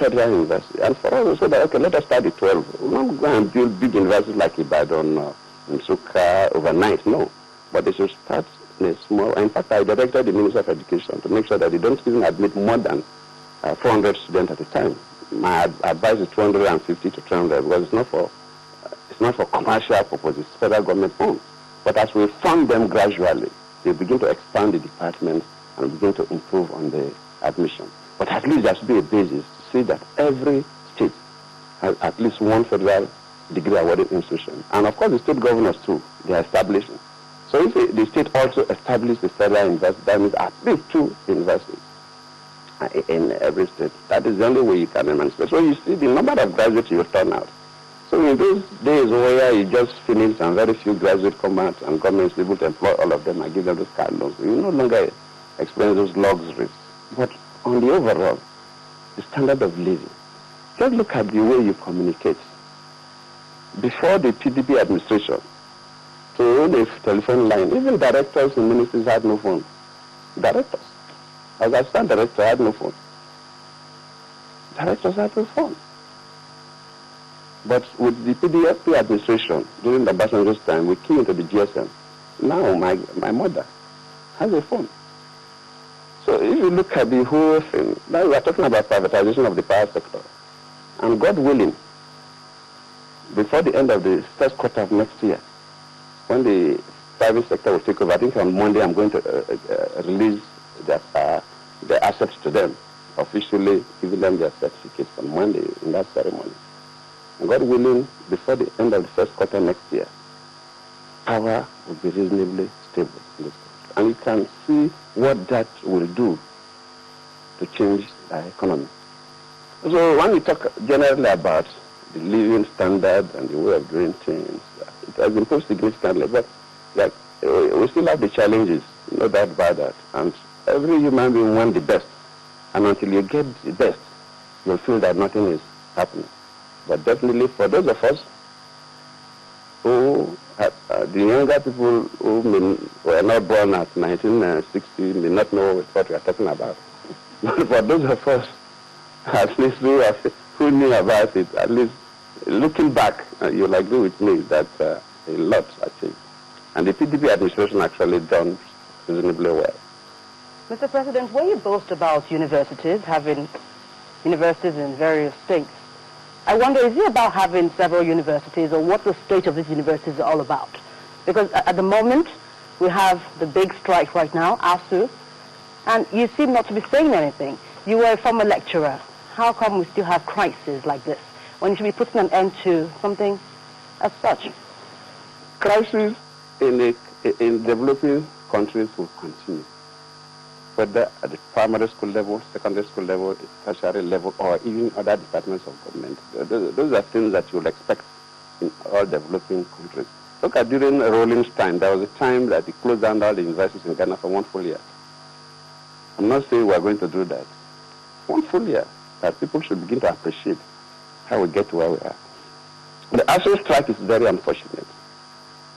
federal university. And for us, we said that, okay, let us start at 12. We don't go and build big universities like Ibadan or Nsukka overnight, no. But they should start in a small. In fact, I directed the Minister of Education to make sure that they don't even admit more than 400 students at a time. My advice is 250 to 300 because it's not for commercial purposes, it's federal government funds. But as we fund them gradually, they begin to expand the departments and begin to improve on the admission. But at least there should be a basis to see that every state has at least one federal degree awarding institution. And of course the state governors too, they are establishing. So if the state also establishes a federal university, that means at least 2 universities in every state. That is the only way you can emancipate. So you see the number of graduates you turn out. So in those days where you just finish and very few graduates come out and government is able to employ all of them and give them those car loans, you no longer experience those luxuries. But on the overall, the standard of living, just look at the way you communicate. Before the PDP administration, to the telephone line, even directors in ministries had no phone. Directors. As I stand director, I had no phone. Directors had no phone. But with the PDP administration, during the Obasanjo's time, we key into the GSM. Now my mother has a phone. So if you look at the whole thing, now we are talking about privatization of the power sector. And God willing, before the end of the first quarter of next year, when the private sector will take over, I think on Monday I'm going to release the assets to them, officially giving them their certificates on Monday in that ceremony. And God willing, before the end of the first quarter next year, power will be reasonably stable in this country. And you can see what that will do to change the economy. So when we talk generally about the living standard and the way of doing things, it has improved significantly, but we still have the challenges, no doubt about that. And every human being wants the best. And until you get the best, you'll feel that nothing is happening. But definitely for those of us who, the younger people who were not born at 1960 may not know what we are talking about. But for those of us, at least who knew about it, at least looking back, you'll agree with me that a lot has changed. And the PDP administration actually done reasonably well. Mr. President, when you boast about universities, having universities in various states, I wonder, is it about having several universities, or what's the state of these universities all about? Because at the moment, we have the big strike right now, ASU, and you seem not to be saying anything. You were a former lecturer. How come we still have crises like this, when you should be putting an end to something as such? Crises in developing countries will continue, whether at the primary school level, secondary school level, tertiary level, or even other departments of government. Those are things that you will expect in all developing countries. Look at during Rollins' time, there was a time that he closed down all the universities in Ghana for 1 full year. I'm not saying we are going to do that. 1 full year, that people should begin to appreciate how we get to where we are. The ASU strike is very unfortunate.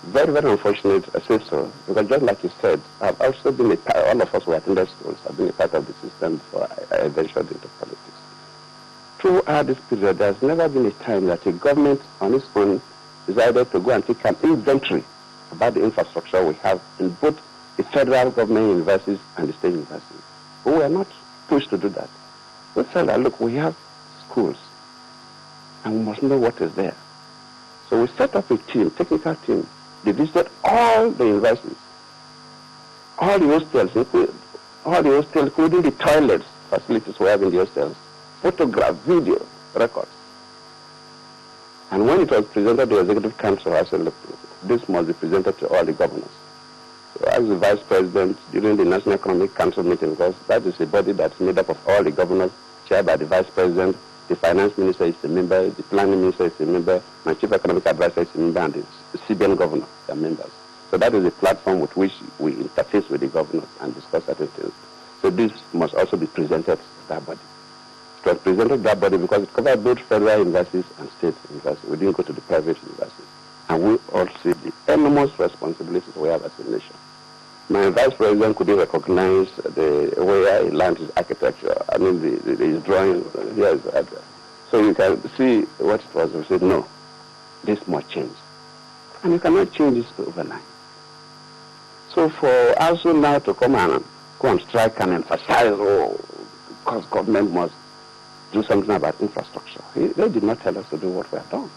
Very, very unfortunate, I say so, because just like you said, I've also been a part, all of us who attended schools, I've been a part of the system before I ventured into politics. Throughout this period, there's never been a time that a government on its own decided to go and take an inventory about the infrastructure we have in both the federal government universities and the state universities. But we are not pushed to do that. We said that, look, we have schools, and we must know what is there. So we set up a team, technical team. They visited all the universities, all the hostels, including the toilets, facilities we have in the hostels, photograph, video, records. And when it was presented to the Executive Council, I said, look, this must be presented to all the governors. So as the Vice President, during the National Economic Council meeting, because that is a body that's made up of all the governors, chaired by the Vice President, the Finance Minister is a member, the Planning Minister is a member, my Chief Economic Advisor is a member, and the CBN Governor are members. So that is a platform with which we interface with the governors and discuss certain things. So this must also be presented to that body. It was presented to that body because it covered both federal universities and state universities. We didn't go to the private universities. And we all see the enormous responsibilities we have as a nation. My vice president could recognize the way I learned his architecture. I mean, his drawing. Yes. So you can see what it was. We said, no, this must change. And you cannot change this overnight. So for us now to come and strike and emphasize, because government must do something about infrastructure. They did not tell us to do what we have done.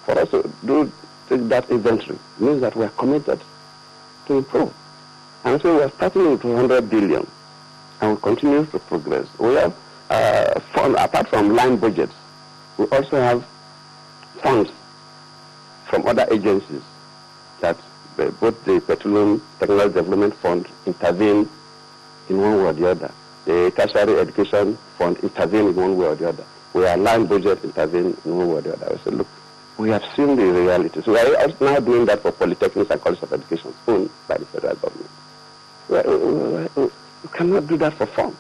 For us to take that inventory means that we are committed to improve. And so we are starting with 200 billion and we continue to progress. We have, apart from line budgets, we also have funds from other agencies that both the Petroleum Technology Development Fund intervene in one way or the other. The Tertiary Education Fund intervene in one way or the other. We are line budget intervene in one way or the other. We say, look, we have seen the reality. So we are now doing that for polytechnics and colleges of education owned by the federal government. We cannot do that for fun.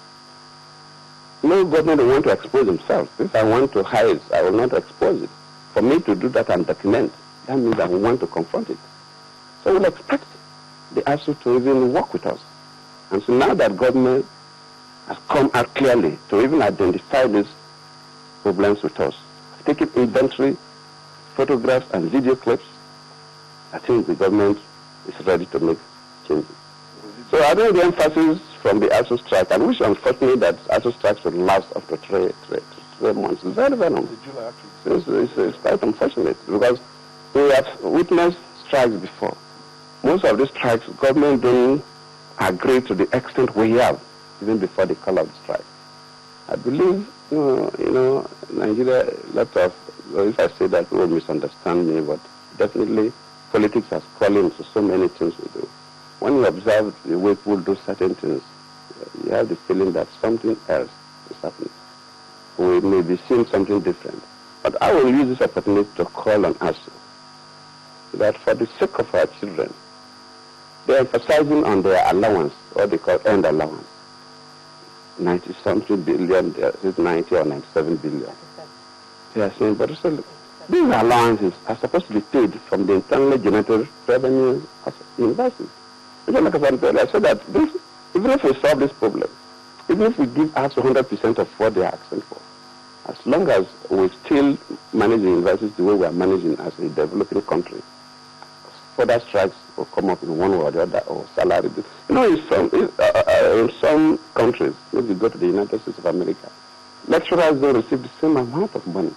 No government will want to expose himself. If I want to hide, I will not expose it. For me to do that and document, that means I will want to confront it. So we'll expect the ASU to even work with us. And so now that government has come out clearly to even identify these problems with us, taking inventory, photographs and video clips, I think the government is ready to make changes. So I think the emphasis from the ASU strike, and which unfortunately that ASU strikes will last up to three months, is very, very long. It's quite unfortunate because we have witnessed strikes before. Most of these strikes, government don't agree to the extent we have, even before the call of the strike. I believe, Nigeria, if I say that, people will misunderstand me, but definitely politics has fallen into so many things we do. When you observe the way people do certain things, you have the feeling that something else is happening. We may be seeing something different. But I will use this opportunity to call on us that for the sake of our children, they are emphasizing on their allowance, what they call end allowance. 90-something billion, there is 90 or 97 billion. They are saying, but these allowances are supposed to be paid from the internally generated revenue of universities. I said that even if we solve this problem, even if we give us 100% of what they are asking for, as long as we still manage the universities the way we are managing as a developing country, further strikes will come up in one way or the other, or salary. In some countries, if you go to the United States of America, lecturers don't receive the same amount of money.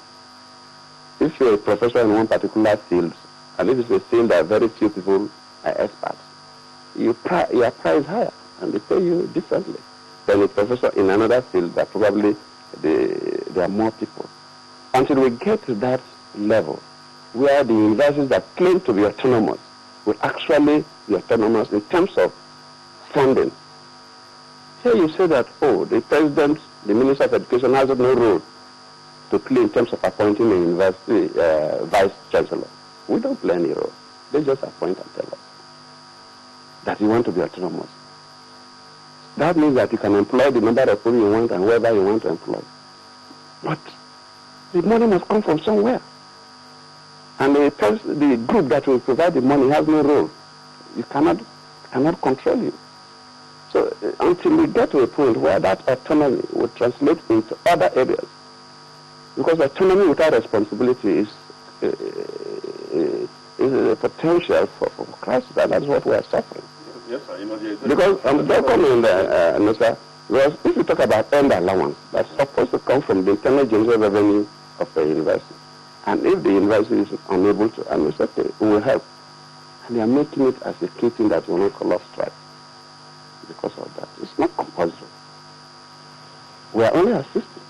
If you're a professor in one particular field, and if it's a field that very few people are experts, your price is higher, and they pay you differently than a professor in another field that probably there are more people. Until we get to that level, where the universities that claim to be autonomous will actually be autonomous in terms of funding. Here you say that, the president, the minister of education has no role to play in terms of appointing a university vice chancellor. We don't play any role. They just appoint and tell us that you want to be autonomous. That means that you can employ the number of people you want and whoever you want to employ. But the money must come from somewhere. And the group that will provide the money has no role. You cannot control you. So until we get to a point where that autonomy will translate into other areas, because autonomy without responsibility is a potential for crisis, and that's what we are suffering. Yes, sir. Because they're coming there, sir. Because if you talk about end allowance, that's supposed to come from the internal general revenue of a university. And if the university is unable to, and we say, okay, we will help. And they are making it as a key thing that will not call off strike. Because of that. It's not compulsory. We are only assisting.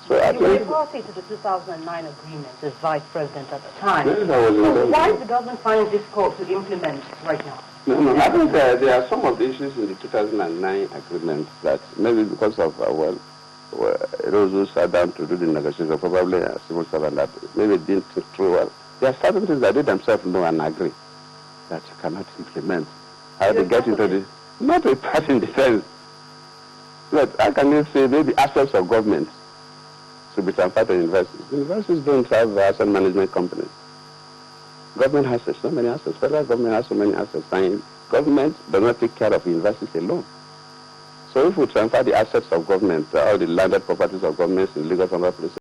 So you were a party to the 2009 agreement as vice president at the time. Yes, so why is the government finding it difficult to implement right now? No, I think there are some of the issues in the 2009 agreement that maybe because of, those who sat down to do the negotiations, probably a civil servant that maybe didn't think through well. There are certain things that they themselves know and agree that you cannot implement. How they get into this, not a part in defense. But how can you say maybe assets of government should be transferred to universities? Universities don't have asset management companies. Government has so many assets. Federal government has so many assets. And government does not take care of universities alone. So if we transfer the assets of government, all the landed properties of governments in Lagos and other places,